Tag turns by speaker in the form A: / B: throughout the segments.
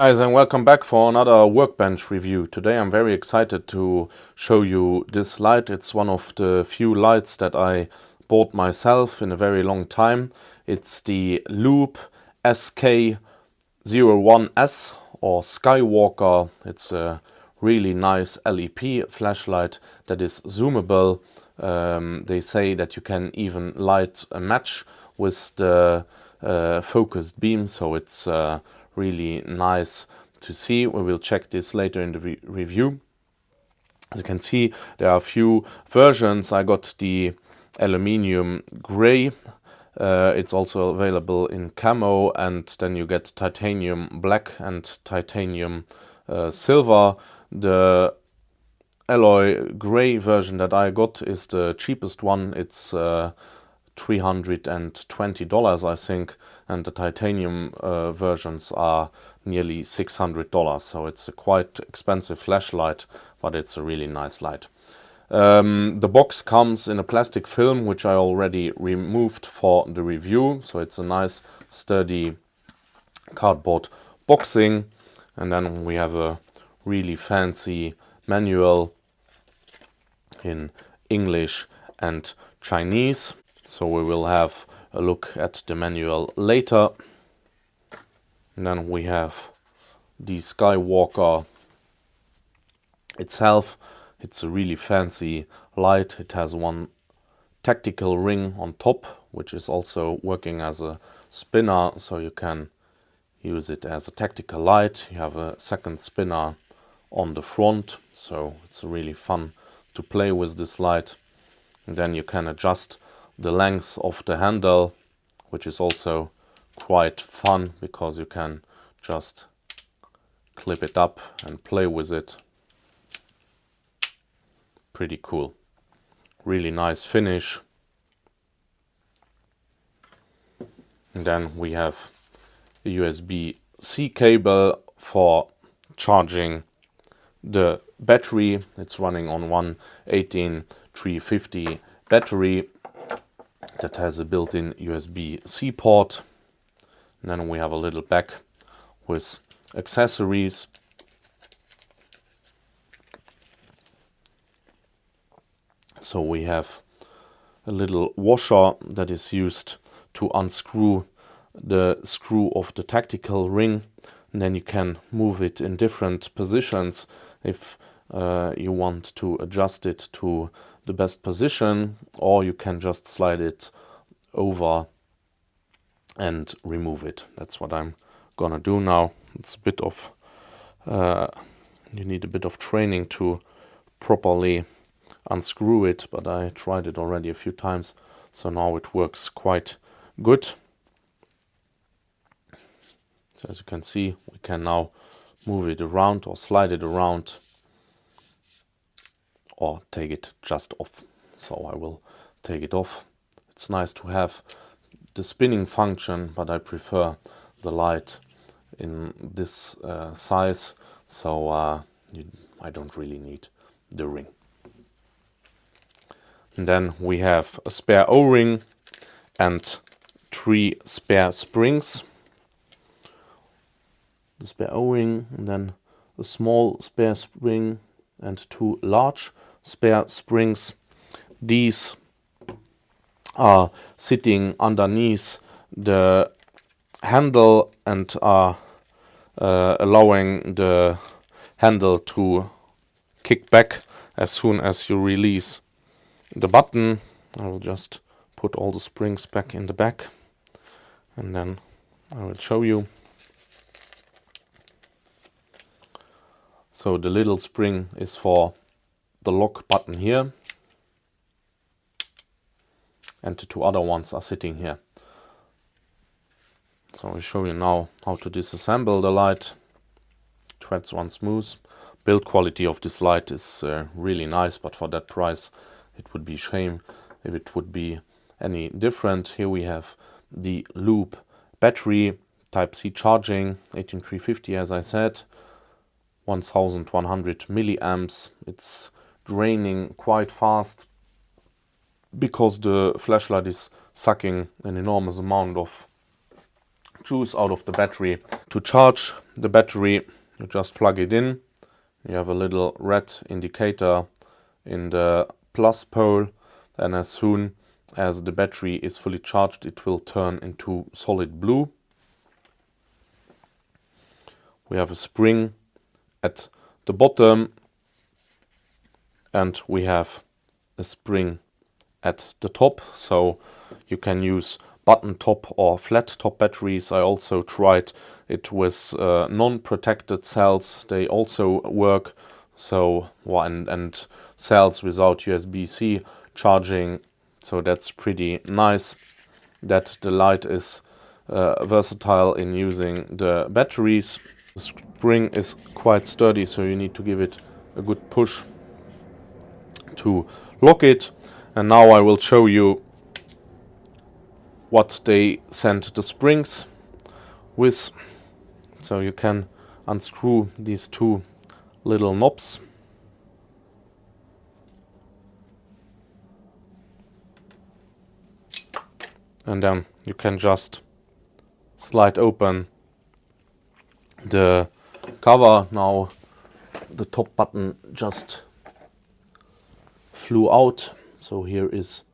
A: Guys, and welcome back for another workbench review. Today I'm very excited to show you this light. It's one of the few lights that I bought myself in a very long time. It's the LEP SK-01s or SKYWALKER. It's a really nice LEP flashlight that is zoomable. They say that you can even light a match with the focused beam, so it's really nice to see. We will check this later in the review. As you can see, there are a few versions. I got the Aluminium gray. It's also available in camo, and then you get titanium black and titanium silver. The alloy gray version that I got is the cheapest one. It's $320, I think, and the titanium versions are nearly $600. So it's a quite expensive flashlight, but it's a really nice light. The box comes in a plastic film, which I already removed for the review. So it's a nice sturdy cardboard boxing, and then we have a really fancy manual in English and Chinese. So we will have a look at the manual later. And then we have the SKYWALKER itself. It's a really fancy light. It has one tactical ring on top, which is also working as a spinner, so you can use it as a tactical light. You have a second spinner on the front, so it's really fun to play with this light. And then you can adjust the length of the handle, which is also quite fun because you can just clip it up and play with it. Pretty cool. Really nice finish. And then we have a USB-C cable for charging the battery. It's running on one 18350 battery that has a built-in USB-C port. And then we have a little bag with accessories. So we have a little washer that is used to unscrew the screw of the tactical ring, and then you can move it in different positions if you want to adjust it to the best position, or you can just slide it over and remove it. That's what I'm gonna do now. It's a bit of you need a bit of training to properly unscrew it, but I tried it already a few times, so now it works quite good. So as you can see, we can now move it around or slide it around or take it just off. So I will take it off. It's nice to have the spinning function, but I prefer the light in this size, so I don't really need the ring. And then we have a spare O-ring and 3 spare springs. The spare O-ring, and then a small spare spring and 2 large spare springs. These are sitting underneath the handle and are allowing the handle to kick back as soon as you release the button. I will just put all the springs back in the back, and then I will show you. So the little spring is for the lock button here, and the 2 other ones are sitting here. So I'll show you now how to disassemble the light. Threads run smooth. Build quality of this light is really nice, but for that price it would be a shame if it would be any different. Here we have the LEP battery, Type-C charging, 18350 as I said, 1100 milliamps. It's draining quite fast because the flashlight is sucking an enormous amount of juice out of the battery. To charge the battery, you just plug it in. You have a little red indicator in the plus pole, and as soon as the battery is fully charged, it will turn into solid blue. We have a spring at the bottom, and we have a spring at the top, so you can use button top or flat top batteries. I also tried it with non-protected cells. They also work. So and cells without USB-C charging. So that's pretty nice that the light is versatile in using the batteries. The spring is quite sturdy, so you need to give it a good push to lock it. And now I will show you what they send the springs with. So you can unscrew these two little knobs. And then you can just slide open the cover. Now the top button just flew out. So here is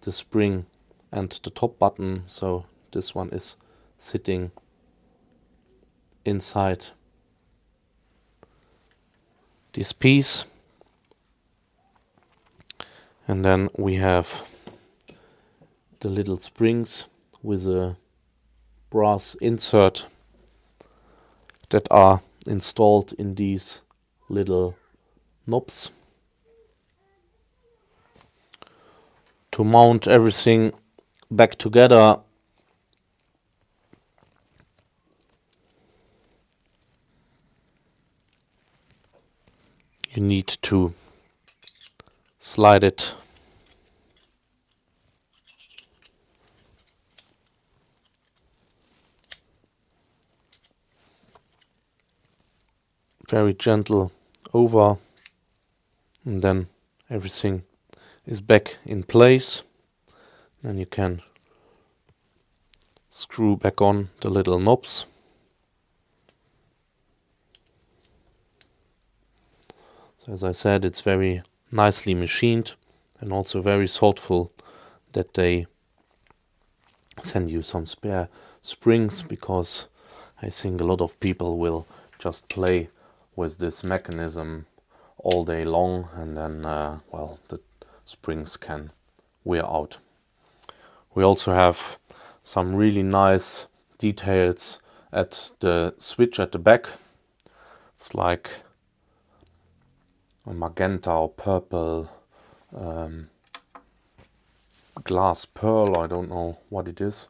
A: the spring and the top button. So this one is sitting inside this piece. And then we have the little springs with a brass insert that are installed in these little knobs. To mount everything back together, you need to slide it very gentle over, and then everything is back in place. Then you can screw back on the little knobs. So as I said, it's very nicely machined and also very thoughtful that they send you some spare springs, because I think a lot of people will just play with this mechanism all day long, and then well, the springs can wear out. We also have some really nice details at the switch at the back. It's like a magenta or purple glass pearl. I don't know what it is.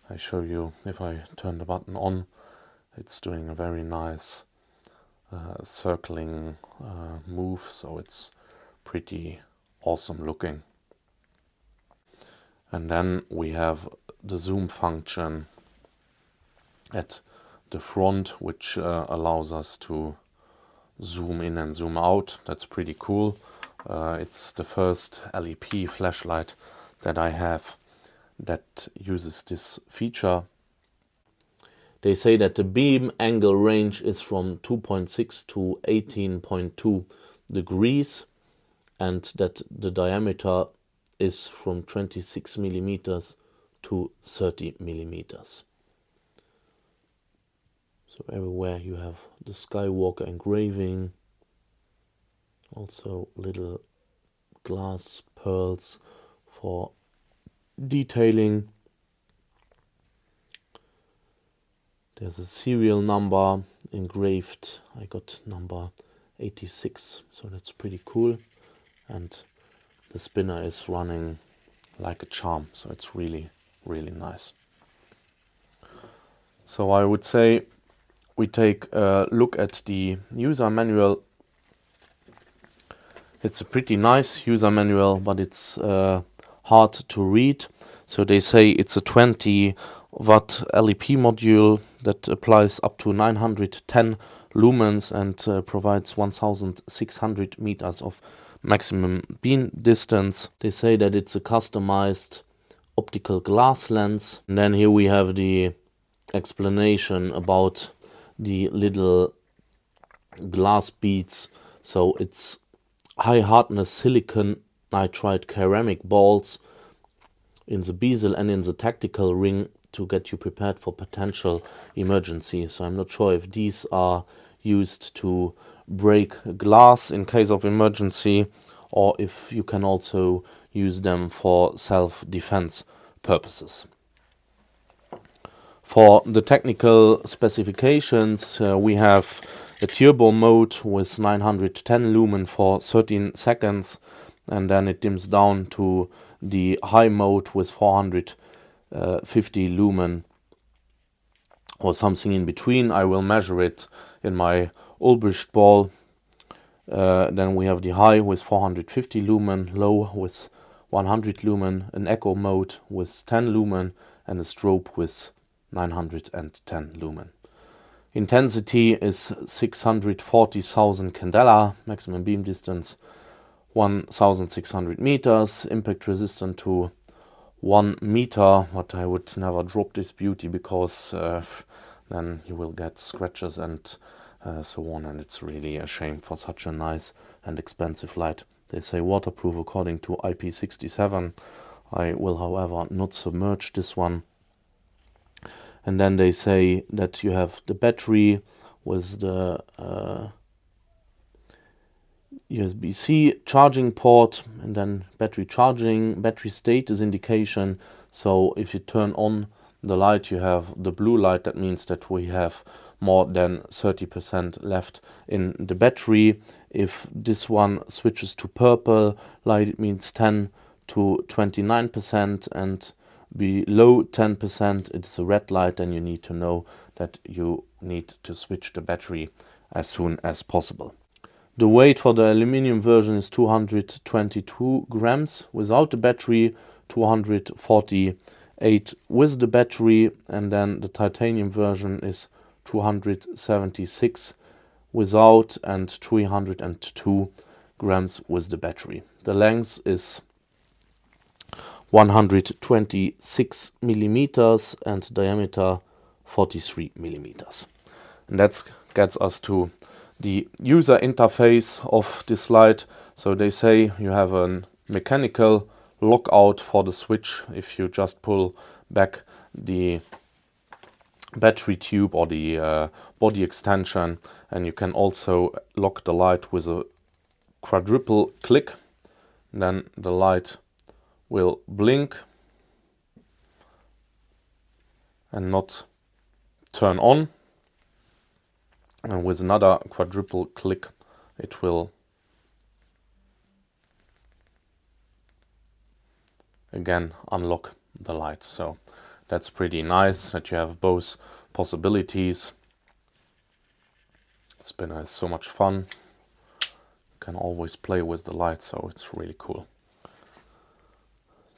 A: I show you if I turn the button on. It's doing a very nice circling move, so it's pretty awesome looking. And then we have the zoom function at the front, which allows us to zoom in and zoom out. That's pretty cool. It's the first LEP flashlight that I have that uses this feature. They say that the beam angle range is from 2.6 to 18.2 degrees, and that the diameter is from 26 millimeters to 30 millimeters. So everywhere you have the Skywalker engraving, also little glass pearls for detailing. There's a serial number engraved. I got number 86, so that's pretty cool. And the spinner is running like a charm, so it's really, really nice. So I would say we take a look at the user manual. It's a pretty nice user manual, but it's hard to read. So they say it's a 20 watt LEP module that applies up to 910 lumens and provides 1600 meters of maximum beam distance. They say that it's a customized optical glass lens. And then here we have the explanation about the little glass beads. So it's high hardness silicon nitride ceramic balls in the bezel and in the tactical ring to get you prepared for potential emergency. So I'm not sure if these are used to break glass in case of emergency, or if you can also use them for self-defense purposes. For the technical specifications, we have a turbo mode with 910 lumen for 13 seconds, and then it dims down to the high mode with 450 lumen or something in between. I will measure it in my ulbrichtball. Then we have the high with 450 lumen, low with 100 lumen, an echo mode with 10 lumen, and a strobe with 910 lumen. Intensity is 640,000 candela, maximum beam distance 1,600 meters, impact resistant to 1 meter, but I would never drop this beauty because then you will get scratches and so on, and it's really a shame for such a nice and expensive light. They say waterproof according to IP67. I will, however, not submerge this one. And then they say that you have the battery with the USB-C charging port, and then battery charging, battery status indication. So if you turn on the light, you have the blue light. That means that we have more than 30% left in the battery. If this one switches to purple light, it means 10 to 29%, and below 10% it's a red light, and you need to know that you need to switch the battery as soon as possible. The weight for the aluminium version is 222 grams without the battery, 248 with the battery, and then the titanium version is 276 without and 302 grams with the battery. The length is 126 millimeters and diameter 43 millimeters. And that gets us to the user interface of this light. So they say you have a mechanical lockout for the switch if you just pull back the battery tube or the body extension, and you can also lock the light with a quadruple click. Then the light will blink and not turn on, and with another quadruple click it will again unlock the light. So that's pretty nice that you have both possibilities. Spinner is so much fun. You can always play with the light, so it's really cool.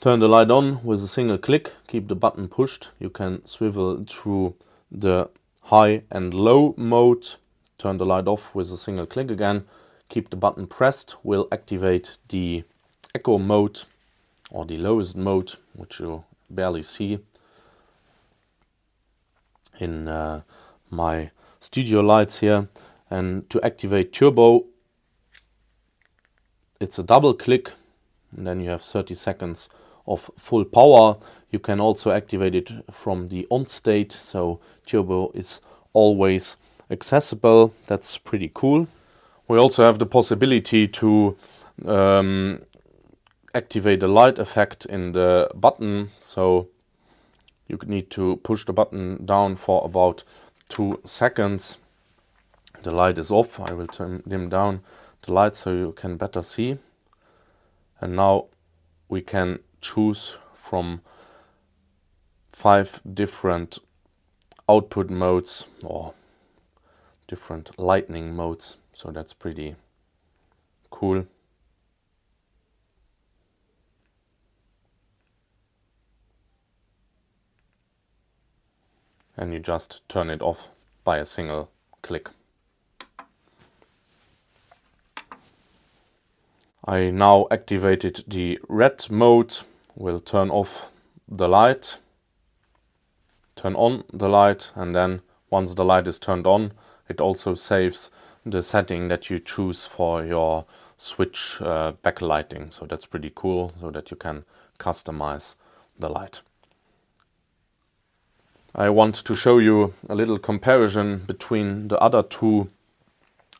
A: Turn the light on with a single click, keep the button pushed. You can swivel through the high and low mode. Turn the light off with a single click again, keep the button pressed, will activate the echo mode or the lowest mode, which you barely see in my studio lights here. And to activate turbo, it's a double click, and then you have 30 seconds of full power. You can also activate it from the on state, so turbo is always accessible. That's pretty cool. We also have the possibility to activate the light effect in the button. So you need to push the button down for about 2 seconds. The light is off. I will dim down the light so you can better see. And now we can choose from 5 different output modes or different lighting modes. So that's pretty cool. And you just turn it off by a single click. I now activated the red mode. Will turn off the light, turn on the light, and then once the light is turned on, it also saves the setting that you choose for your switch backlighting. So that's pretty cool, so that you can customize the light. I want to show you a little comparison between the other two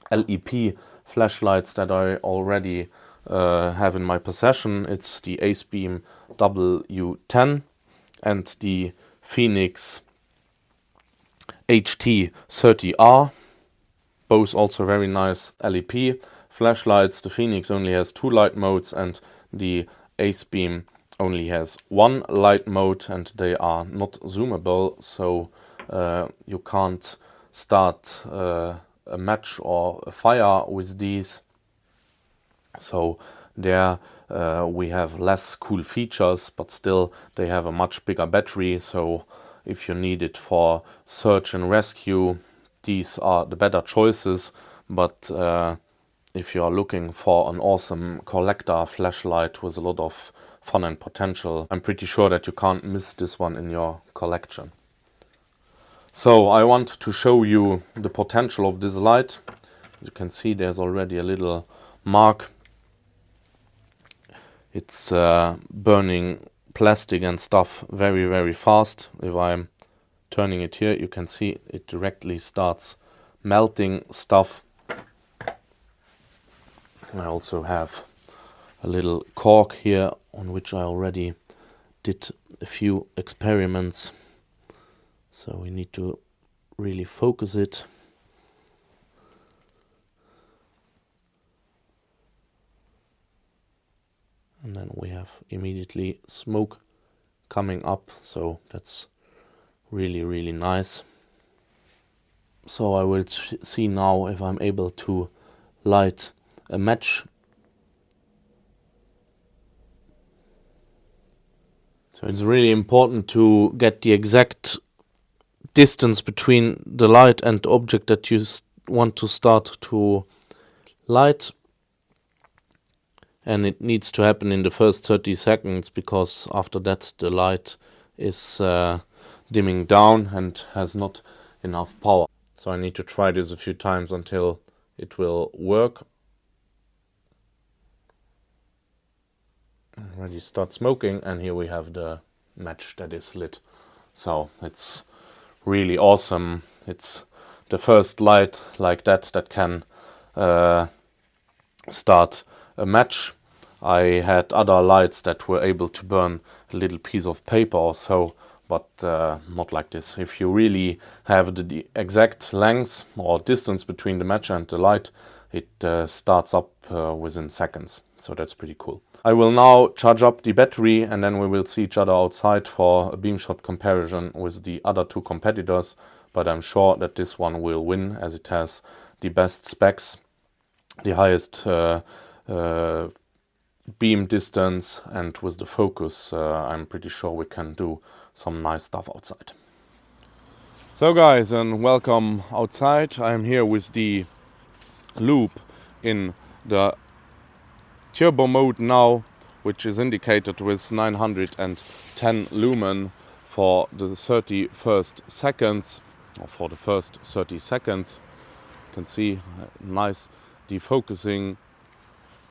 A: LEP flashlights that I already have in my possession. It's the AceBeam W10 and the Phoenix HT30R. Both also very nice LEP flashlights. The Phoenix only has 2 light modes and the AceBeam only has 1 light mode, and they are not zoomable, so you can't start a match or a fire with these. So there we have less cool features, but still they have a much bigger battery, so if you need it for search and rescue, these are the better choices. But if you are looking for an awesome collector flashlight with a lot of fun and potential, I'm pretty sure that you can't miss this one in your collection. So I want to show you the potential of this light. As you can see, there's already a little mark. It's burning plastic and stuff very, very fast. If I'm turning it here, you can see it directly starts melting stuff. I also have a little cork here on which I already did a few experiments. So we need to really focus it. And then we have immediately smoke coming up, so that's really, really nice. So I will see now if I'm able to light a match. So it's really important to get the exact distance between the light and the object that you want to start to light. And it needs to happen in the first 30 seconds, because after that the light is dimming down and has not enough power. So I need to try this a few times until it will work. Already start smoking, and here we have the match that is lit. So it's really awesome. It's the first light like that that can start a match. I had other lights that were able to burn a little piece of paper or so, but not like this. If you really have the exact length or distance between the match and the light, it starts up within seconds. So that's pretty cool. I will now charge up the battery, and then we will see each other outside for a Beamshot comparison with the other two competitors. But I'm sure that this one will win, as it has the best specs, the highest beam distance, and with the focus I'm pretty sure we can do some nice stuff outside. So guys, and welcome outside. I'm here with the loop in the turbo mode now, which is indicated with 910 lumen for the 31st seconds, or for the first 30 seconds. You can see nice defocusing.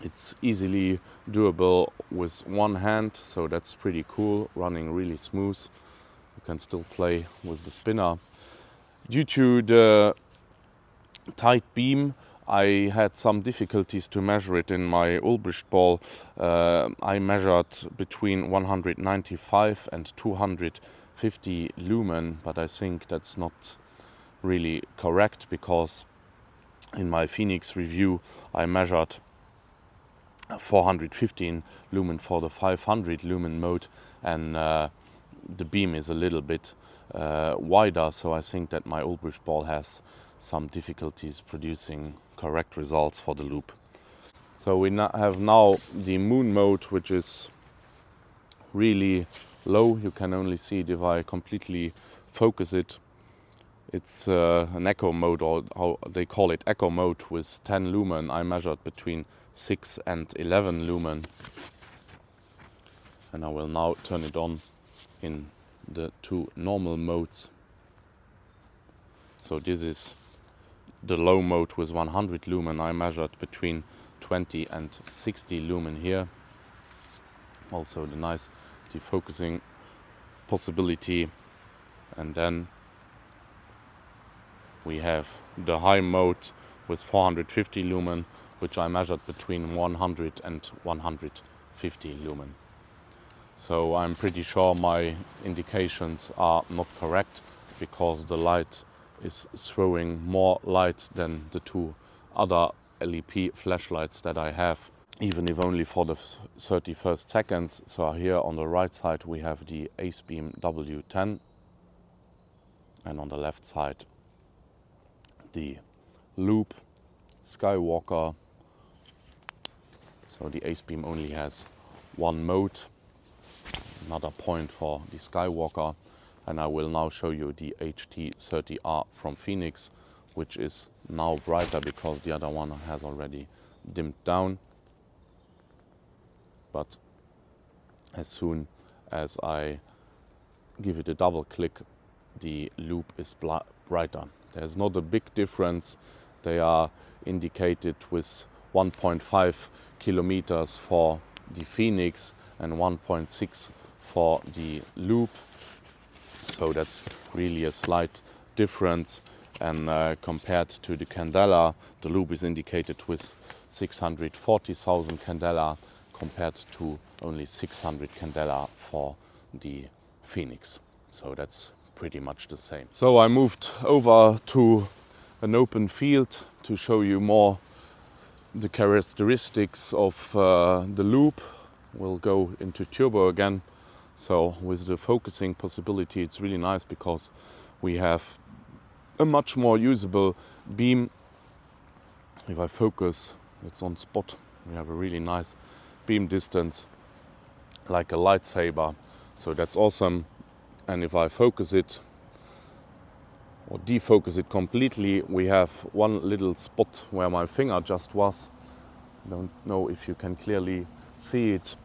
A: It's easily doable with one hand, so that's pretty cool, running really smooth. You can still play with the spinner. Due to the tight beam, I had some difficulties to measure it in my ulbrichtball. I measured between 195 and 250 lumen, but I think that's not really correct, because in my Phoenix review I measured 415 lumen for the 500 lumen mode, and the beam is a little bit wider, so I think that my ulbrichtball has some difficulties producing correct results for the loop. So we have now the moon mode, which is really low. You can only see it if I completely focus it. It's an echo mode, or how they call it, echo mode, with 10 lumen. I measured between 6 and 11 lumen. And I will now turn it on in the two normal modes. So this is the low mode with 100 lumen. I measured between 20 and 60 lumen here. Also the nice defocusing possibility. And then we have the high mode with 450 lumen, which I measured between 100 and 150 lumen. So I'm pretty sure my indications are not correct, because the light is throwing more light than the two other LEP flashlights that I have, even if only for the 31st seconds. So here on the right side we have the AceBeam W10, and on the left side the Loop SKYWALKER. So the AceBeam only has one mode. Another point for the SKYWALKER. And I will now show you the HT30R from Phoenix, which is now brighter because the other one has already dimmed down. But as soon as I give it a double click, the loop is brighter. There's not a big difference. They are indicated with 1.5 kilometers for the Phoenix and 1.6 for the loop. So that's really a slight difference. And compared to the Candela, the loop is indicated with 640,000 Candela compared to only 600 Candela for the Phoenix. So that's pretty much the same. So I moved over to an open field to show you more the characteristics of the loop. We'll go into turbo again. So with the focusing possibility, it's really nice because we have a much more usable beam. If I focus, it's on spot. We have a really nice beam distance, like a lightsaber. So that's awesome. And if I focus it or defocus it completely, we have one little spot where my finger just was. Don't know if you can clearly see it.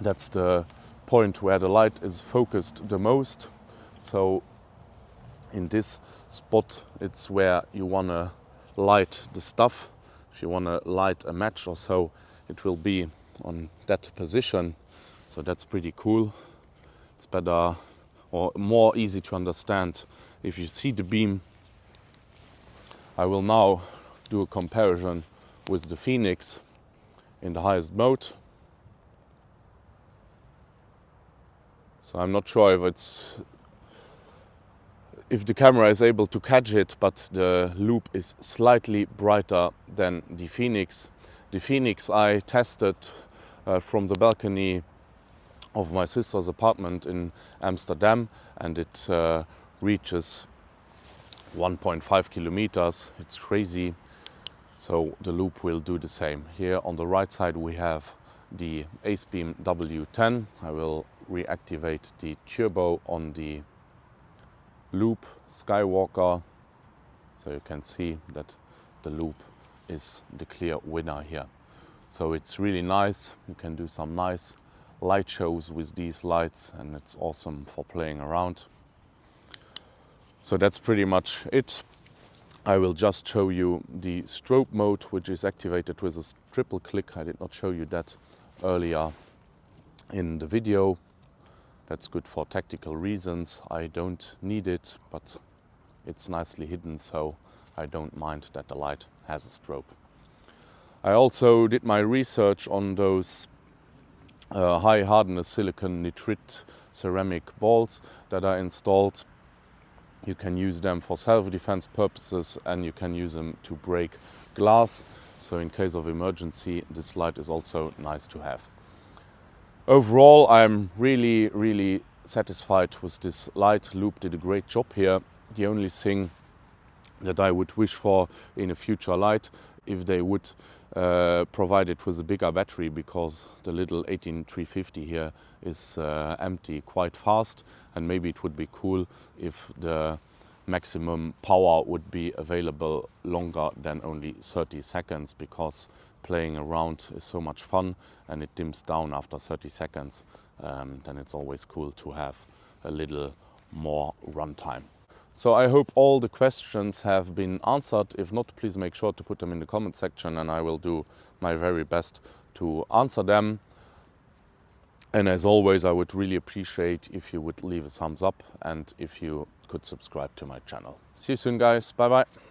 A: That's the point where the light is focused the most. So in this spot, it's where you want to light the stuff. If you want to light a match or so, it will be on that position. So that's pretty cool. It's better or more easy to understand if you see the beam. I will now do a comparison with the Phoenix in the highest mode. So I'm not sure if the camera is able to catch it, but the loop is slightly brighter than the Phoenix. The Phoenix I tested from the balcony of my sister's apartment in Amsterdam, and it reaches 1.5 kilometers. It's crazy. So the loop will do the same. Here on the right side we have the AceBeam W10. I will reactivate the turbo on the Loop SKYWALKER, so you can see that the loop is the clear winner here. So it's really nice. You can do some nice light shows with these lights, and it's awesome for playing around. So that's pretty much it. I will just show you the strobe mode, which is activated with a triple click. I did not show you that earlier in the video. That's good for tactical reasons. I don't need it, but it's nicely hidden, so I don't mind that the light has a strobe. I also did my research on those high hardness silicon nitride ceramic balls that are installed. You can use them for self-defense purposes, and you can use them to break glass. So in case of emergency, this light is also nice to have. Overall, I'm really satisfied with this light. Loop did a great job here. The only thing that I would wish for in a future light, if they would provide it with a bigger battery, because the little 18350 here is empty quite fast, and maybe it would be cool if the maximum power would be available longer than only 30 seconds, because playing around is so much fun and it dims down after 30 seconds. Then it's always cool to have a little more runtime. So I hope all the questions have been answered. If not, please make sure to put them in the comment section and I will do my very best to answer them. And as always, I would really appreciate if you would leave a thumbs up and if you could subscribe to my channel. See you soon, guys. Bye bye.